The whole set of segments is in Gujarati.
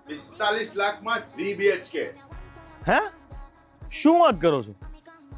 45 લાખમાં 3 BHK. હે શું વાત કરો છો?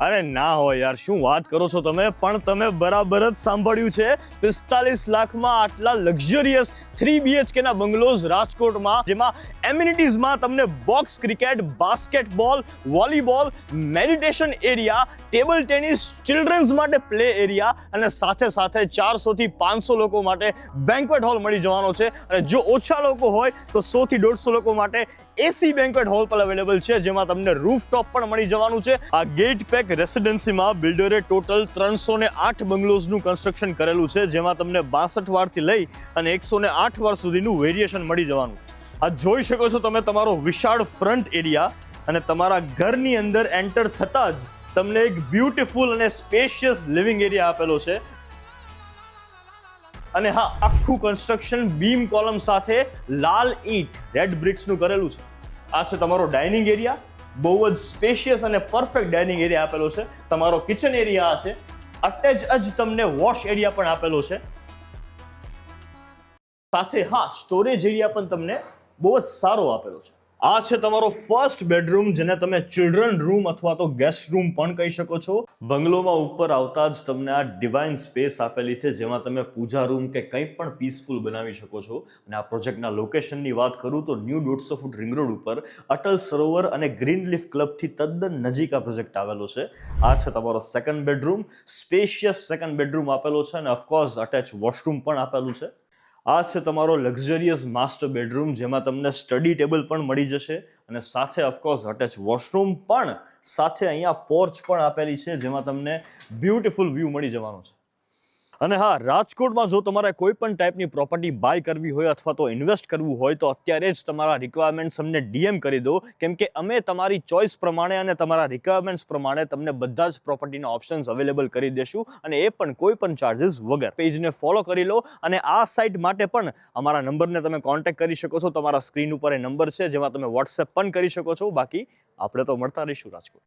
અરે ના હોય યાર, શું વાત કરો છો તમે? પણ તમે બરાબર જ સાંભળ્યું છે. 45 લાખમાં આટલા લક્ઝરિયસ 3 BHK ના બંગલોઝ રાજકોટમાં, જેમાં એમ્યુનિટીઝમાં તમને box cricket, basketball, volleyball, meditation area, table tennis, children's માટે પ્લે એરિયા અને સાથે સાથે 400 થી 500 લોકો માટે બેન્ક્વેટ હોલ મળી જવાનો છે. અને જો ઓછા લોકો હોય તો 100 થી 150 લોકો માટે એસી બેન્ક્વેટ હોલ પણ અવેલેબલ છે, જેમાં તમને રૂફટોપ પણ મળી જવાનું છે. આ ગેટ પેક રેસિડેન્સીમાં બિલ્ડરે ટોટલ 308 બંગલોઝનું કન્સ્ટ્રક્શન કરેલું છે, જેમાં તમને 62 વારથી લઈ અને 108 વાર સુધીનું વેરિએશન મળી જવાનું. આ જોઈ શકો છો તમે તમારો વિશાળ ફ્રન્ટ એરિયા, અને તમારા ઘરની અંદર એન્ટર થતાં જ તમને એક બ્યુટીફુલ અને સ્પેશિયસ લિવિંગ એરિયા આપેલો છે. અને હા, આખું કન્સ્ટ્રક્શન બીમ કોલમ સાથે લાલ ઈંટ રેડ બ્રિક્સનું કરેલું છે. આ છે તમારો ડાઇનિંગ એરિયા, બહુ જ સ્પેશિયસ અને પરફેક્ટ ડાઇનિંગ એરિયા આપેલો છે. તમારો કિચન એરિયા છે, અટેચ જ તમને વોશ એરિયા પણ આપેલો છે. સાથે હા, સ્ટોરેજ એરિયા પણ તમને બહુ જ સારો આપેલો છે. આ છે તમારો ફર્સ્ટ બેડરૂમ, જેને તમે ચિલ્ડ્રન રૂમ અથવા તો ગેસ્ટ રૂમ પણ કહી શકો છો. બંગલોમાં ઉપર આવતા જ તમને આ ડિવાઇન સ્પેસ આપેલી છે, જેમાં તમે પૂજા રૂમ કે કંઈ પણ પીસફુલ બનાવી શકો છો. અને આ પ્રોજેક્ટના લોકેશનની વાત કરું તો ન્યૂ 150 ફૂટ રિંગ રોડ ઉપર અટલ સરોવર અને ગ્રીન લીફ ક્લબથી તદ્દન નજીક આ પ્રોજેક્ટ આવેલો છે. આ છે તમારો second bedroom, spacious second bedroom આપેલો છે, અને ઓફકોર્સ અટેચ વોશરૂમ પણ આપેલું છે. આ છે તમારો લક્ઝરિયસ માસ્ટર બેડરૂમ, જેમાં તમને સ્ટડી ટેબલ પણ મળી જશે, અને સાથે ઓફકોર્સ અટેચ વોશરૂમ પણ, સાથે અહીંયા પોર્ચ પણ આપેલી છે, જેમાં તમને બ્યુટીફુલ વ્યૂ મળી જવાનો છે. અને હા, રાજકોટમાં જો તમારે કોઈ પણ ટાઈપની પ્રોપર્ટી બાય કરવી હોય અથવા તો ઇન્વેસ્ટ કરવું હોય તો અત્યારે જ તમારા રિક્વાયરમેન્ટ્સ અમને ડીએમ કરી દો, કેમ કે અમે તમારી ચોઇસ પ્રમાણે અને તમારા રિક્વાયરમેન્ટ્સ પ્રમાણે તમને બધા જ પ્રોપર્ટીના ઓપ્શન્સ અવેલેબલ કરી દેશું, અને એ પણ કોઈ પણ ચાર્જીસ વગર. પેજને ફોલો કરી લો, અને આ સાઇટ માટે પણ અમારા નંબરને તમે કોન્ટેક્ટ કરી શકો છો. તમારા સ્ક્રીન ઉપર એ નંબર છે, જેમાં તમે વોટ્સએપ પણ કરી શકો છો. બાકી આપણે તો મળતા રહીશું રાજકોટ.